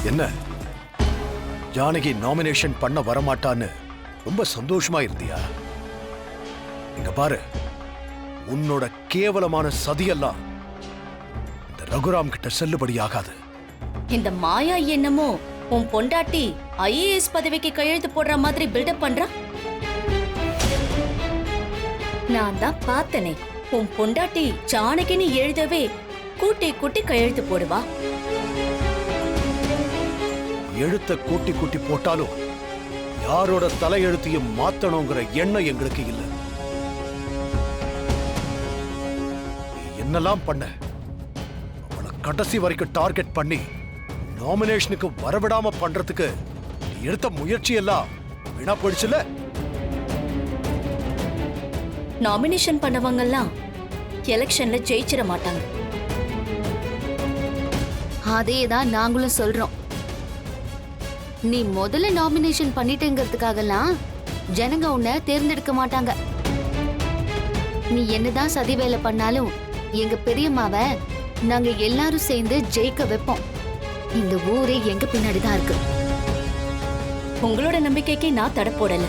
என்ன ஜானகி நாமினேஷன் பண்ண வரமாட்டான்னு ரொம்ப சந்தோஷமா இருந்தியா? இங்க பாரு, உன்னோட கேவலமான சதியெல்லாம் இந்த ரகுராம் கிட்ட செல்லுபடியாகாது. இந்த மாயா என்னமோ உன் பொண்டாட்டி ஐஏஎஸ் பதவிக்கு கையெழுத்து போடுற மாதிரி பில்டப் பண்றா. நான் தான் பார்த்தனே, உன் பொண்டாட்டி ஜானகின்னு எழுதவே கூட்டி கூட்டி கையெழுத்து போடுவா. எழுத்த கூட்டி கூட்டி போட்டாலும் யாரோட தலையெழுத்தையும் மாத்தணுங்கிற எண்ணம் எங்களுக்கு இல்ல. நீ என்னெல்லாம் பண்ண, அவளை கடைசி வரைக்கும் டார்கெட் பண்ணி நாமினேஷனுக்கு வரவிடாம பண்றதுக்கு நீ எடுத்த முயற்சி எல்லாம் வீணா போயிடுச்சுல. நாமினேஷன் பண்ணவங்கெல்லாம் எலெக்ஷன்ல ஜெயிச்சிட மாட்டாங்க. அதேதான் நாங்களும் சொல்றோம். நீ முதல்ல நாமினேஷன் பண்ணிட்டேங்கிறதுக்காகலாம் ஜனங்க உன்னை தேர்ந்தெடுக்க மாட்டாங்க. நீ என்னதான் சதி வேலை பண்ணாலும் எங்க பெரியம்மாவை நாங்க எல்லாரும் சேர்ந்து ஜெயிக்க வைப்போம். இந்த ஊரே எங்க பின்னாடிதான் இருக்கு. உங்களோட நம்பிக்கைக்கு நான் தடை போடல.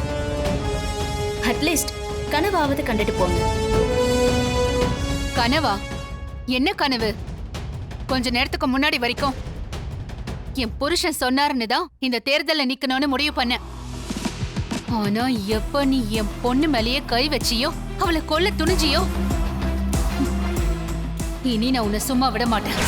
அட்லீஸ்ட் கனவாவது கண்டுட்டு போங்க. கனவா? என்ன கனவு? கொஞ்ச நேரத்துக்கு முன்னாடி வரைக்கும் என் புருஷன் சொன்னாருன்னு தான் இந்த தேர்தல்ல நிக்கணும்னு முடிவு பண்ண. ஆனா எப்ப நீ என் பொண்ணு மேலேயே கை வச்சியோ, அவளை கொல்ல துணிஞ்சியோ, இனி நான் உன்னை சும்மா விட மாட்டேன்.